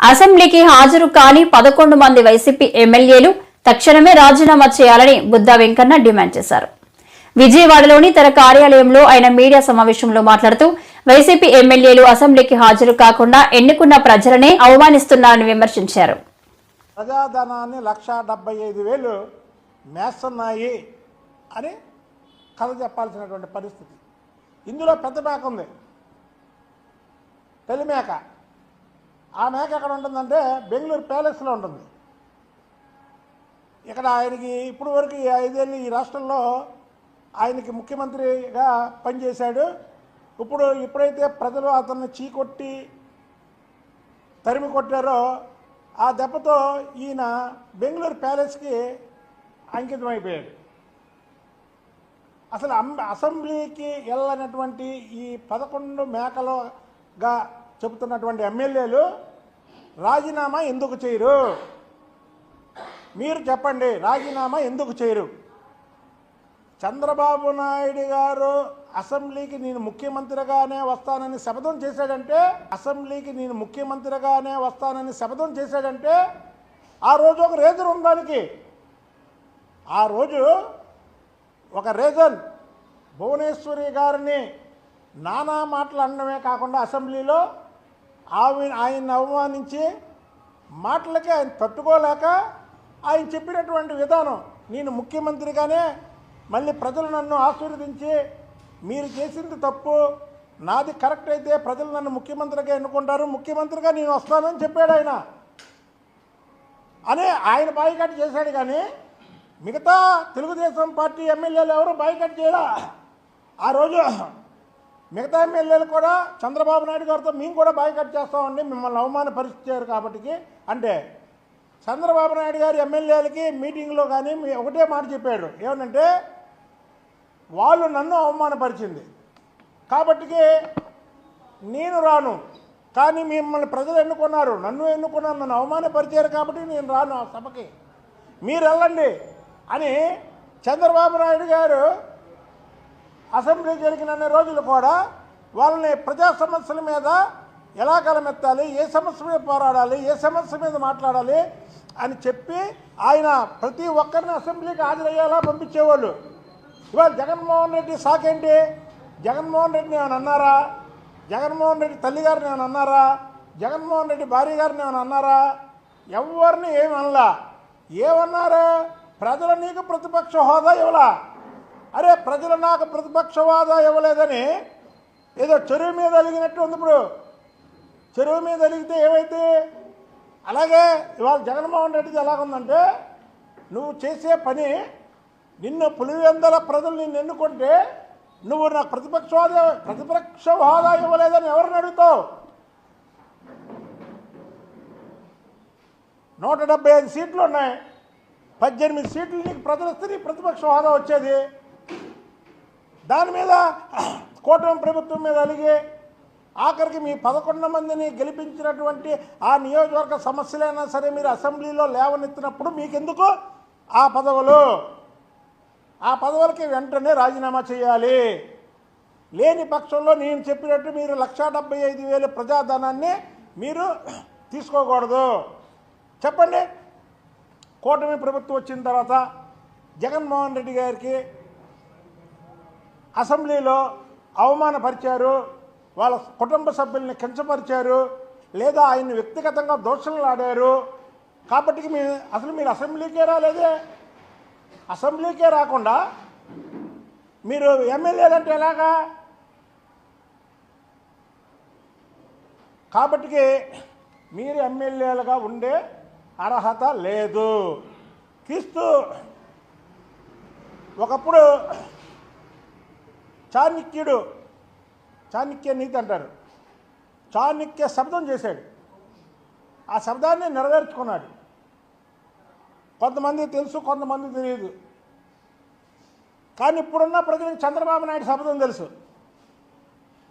అసెంబ్లీకి హాజరు కాని 11 మంది వైసీపీ ఎమ్మెల్యేలు తక్షణమే రాజీనామా చేయాలని బుద్దా వెంకన్న డిమాండ్ చేశారు. విజయవాడలోని తన కార్యాలయంలో ఆయన మీడియా సమావేశంలో మాట్లాడుతూ వైసీపీ ఎమ్మెల్యేలు అసెంబ్లీకి హాజరు కాకుండా ఎన్నుకున్న ప్రజలనే అవమానిస్తున్నారని విమర్శించారు. ప్రజాధనాన్ని 1,75,000 మేస్తున్నాయి అని కథ చెప్పాల్సినటువంటి పరిస్థితి. ఇందులో పెద్ద మేక ఉంది, పెళ్లి మేక. ఆ మేక ఎక్కడ ఉంటుందంటే బెంగళూరు ప్యాలెస్లో ఉంటుంది. ఇక్కడ ఆయనకి ఇప్పుడు వరకు 5 ఏళ్ళు ఈ రాష్ట్రంలో ఆయనకి ముఖ్యమంత్రిగా పనిచేశాడు. ఇప్పుడైతే ప్రజలు అతన్ని చీకొట్టి తరిమి కొట్టారో ఆ దెబ్బతో ఈయన బెంగళూరు ప్యాలెస్కి అంకితమైపోయాడు. అసలు అసెంబ్లీకి వెళ్ళనటువంటి ఈ 11 మేకలుగా చెబుతున్నటువంటి ఎమ్మెల్యేలు రాజీనామా ఎందుకు చేయరు? మీరు చెప్పండి, రాజీనామా ఎందుకు చేయరు? చంద్రబాబు నాయుడు గారు అసెంబ్లీకి నేను ముఖ్యమంత్రిగానే వస్తానని శపథం చేశాడంటే ఆ రోజు ఒక రీజన్ ఉంది దానికి. ఆ రోజు ఒక రీజన్ భువనేశ్వరి గారిని నానా మాటలు అనడమే కాకుండా అసెంబ్లీలో ఆయన్ని అవమానించి మాటలకి ఆయన తట్టుకోలేక ఆయన చెప్పినటువంటి విధానం, నేను ముఖ్యమంత్రిగానే మళ్ళీ ప్రజలు నన్ను ఆశీర్వదించి మీరు చేసింది తప్పు, నాది కరెక్ట్ అయితే ప్రజలు నన్ను ముఖ్యమంత్రిగా ఎన్నుకుంటారు, ముఖ్యమంత్రిగా నేను వస్తానని చెప్పాడు ఆయన బాయ్కాట్ చేశాడు. కానీ మిగతా తెలుగుదేశం పార్టీ ఎమ్మెల్యేలు ఎవరు బాయ్కాట్ చేయరా. ఆ రోజు మిగతా ఎమ్మెల్యేలు కూడా చంద్రబాబు నాయుడు గారితో మేము కూడా బాయ్కాట్ చేస్తామండి, మిమ్మల్ని అవమానపరిచారు కాబట్టి అంటే చంద్రబాబు నాయుడు గారి ఎమ్మెల్యేలకి మీటింగ్లో కానీ ఒకటే మాట చెప్పాడు, ఏమనంటే వాళ్ళు నన్ను అవమానపరిచింది కాబట్టి నేను రాను, కానీ మిమ్మల్ని ప్రజలు ఎన్నుకున్నారు, నన్ను అవమానపరిచారు కాబట్టి నేను రాను ఆ సభకి, మీరు వెళ్ళండి అని చంద్రబాబు నాయుడు గారు అసెంబ్లీ జరిగిన రోజులు కూడా వాళ్ళని ప్రజా సమస్యల మీద ఎలా కలమెత్తాలి, ఏ సమస్య మీద పోరాడాలి, ఏ సమస్య మీద మాట్లాడాలి అని చెప్పి ఆయన ప్రతి ఒక్కరిని అసెంబ్లీకి హాజరయ్యేలా పంపించేవాళ్ళు. ఇవాళ జగన్మోహన్ రెడ్డి సాకేంటి? జగన్మోహన్ రెడ్డిని ఏమైనా అన్నారా? జగన్మోహన్ రెడ్డి తల్లి గారిని ఏమైనా అన్నారా? జగన్మోహన్ రెడ్డి భార్య గారిని ఏమైనా అన్నారా? ఎవరిని ఏమి అనలా. ఏమన్నారు? ప్రజలు నీకు ప్రతిపక్ష హోదా ఇవ్వలా. అరే ప్రజలు నాకు ప్రతిపక్ష హోదా ఇవ్వలేదని ఏదో చెరువు మీద అలిగినట్టు ఉంది. ఇప్పుడు చెరువు మీద అలిగితే ఏమైతే అలాగే ఇవాళ జగన్మోహన్ రెడ్డిది ఎలాగుందంటే, నువ్వు చేసే పని, నిన్ను పులివెందల ప్రజలు నిన్ను ఎన్నుకుంటే నువ్వు నాకు ప్రతిపక్ష హోదా ఇవ్వలేదని ఎవరిని అడుగుతావు? 175 సీట్లు ఉన్నాయి, 18 సీట్లు నీకు ప్రజలు ఇస్తే నీ ప్రతిపక్ష హోదా వచ్చేది. దాని మీద కూటమి ప్రభుత్వం మీద అలిగి ఆఖరికి మీ 11 మందిని గెలిపించినటువంటి ఆ నియోజకవర్గ సమస్యలైనా సరే మీరు అసెంబ్లీలో లేవనెత్తినప్పుడు మీకెందుకు ఆ పదవులు? ఆ పదవులకి వెంటనే రాజీనామా చేయాలి. లేని పక్షంలో నేను చెప్పినట్టు మీరు 1,75,000 ప్రజాధనాన్ని మీరు తీసుకోకూడదు. చెప్పండి. కూటమి ప్రభుత్వం వచ్చిన తర్వాత జగన్మోహన్ రెడ్డి గారికి అసెంబ్లీలో అవమానపరిచారు, వాళ్ళ కుటుంబ సభ్యుల్ని కించపరిచారు, లేదా ఆయన్ని వ్యక్తిగతంగా దోషణలు ఆడారు. కాబట్టి మీరు అసెంబ్లీకే రాలేదే. అసెంబ్లీకే రాకుండా మీరు ఎమ్మెల్యేలు అంటే ఎలాగా? కాబట్టి మీరు ఎమ్మెల్యేలుగా ఉండే అర్హత లేదు. క్రీస్తు ఒకప్పుడు చాణక్య నీతి అంటారు, చాణక్య శబ్దం చేశాడు, ఆ శబ్దాన్ని నెరవేర్చుకున్నాడు. కొంతమంది తెలుసు, కొంతమంది తెలియదు. కానీ ఇప్పుడున్న ప్రజలకు చంద్రబాబు నాయుడు శబ్దం తెలుసు.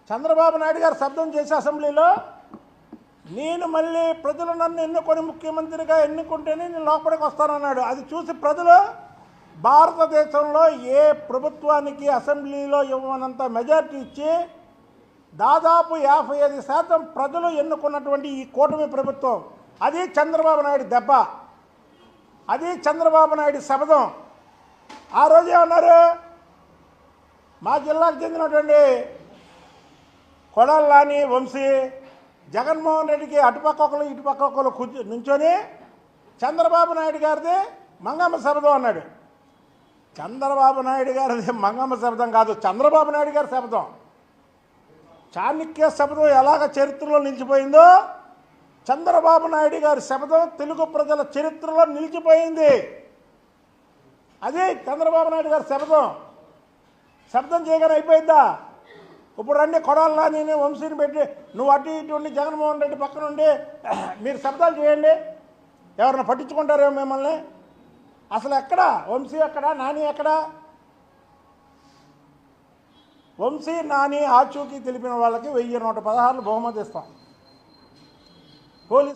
చంద్రబాబు నాయుడు గారు శబ్దం చేసే అసెంబ్లీలో, నేను మళ్ళీ ప్రజలు నన్ను ఎన్నుకొని ముఖ్యమంత్రిగా ఎన్నుకుంటేనే నేను లోపలికి వస్తానన్నాడు. అది చూసి ప్రజలు భారతదేశంలో ఏ ప్రభుత్వానికి అసెంబ్లీలో ఇవ్వనంత మెజార్టీ ఇచ్చి దాదాపు 55% ప్రజలు ఎన్నుకున్నటువంటి ఈ కూటమి ప్రభుత్వం అది చంద్రబాబు నాయుడు దెబ్బ, అది చంద్రబాబు నాయుడు శపథం. ఆ రోజు ఏమన్నారు, మా జిల్లాకు చెందినటువంటి కొడాలి నాని వంశీ జగన్మోహన్ రెడ్డికి అటుపక్క ఒకరు ఇటుపక్క ఒకరు నుంచొని చంద్రబాబు నాయుడు గారిది మంగమ్మ శపథం అన్నాడు. చంద్రబాబు నాయుడు గారిది మంగమ్మ శపథం కాదు, చంద్రబాబు నాయుడు గారి శపథం. చాణక్య శపథం ఎలాగ చరిత్రలో నిలిచిపోయిందో చంద్రబాబు నాయుడు గారి శపథం తెలుగు ప్రజల చరిత్రలో నిలిచిపోయింది. అది చంద్రబాబు నాయుడు గారి శపథం. శబ్దం చేయగానే అయిపోయిందా? ఇప్పుడు రండి కొడాలి నాని వంశీని పెట్టి నువ్వు అటు ఇటు ఉండి జగన్మోహన్ రెడ్డి పక్కన ఉండి మీరు శబ్దాలు చేయండి, ఎవరిని పట్టించుకుంటారేమో మిమ్మల్ని. అసలు ఎక్కడ వంశీ, ఎక్కడ నాని, ఎక్కడ వంశీ నాని ఆచూకీ తెలిపిన వాళ్ళకి 1116 బహుమతి ఇస్తాం. పోలీస్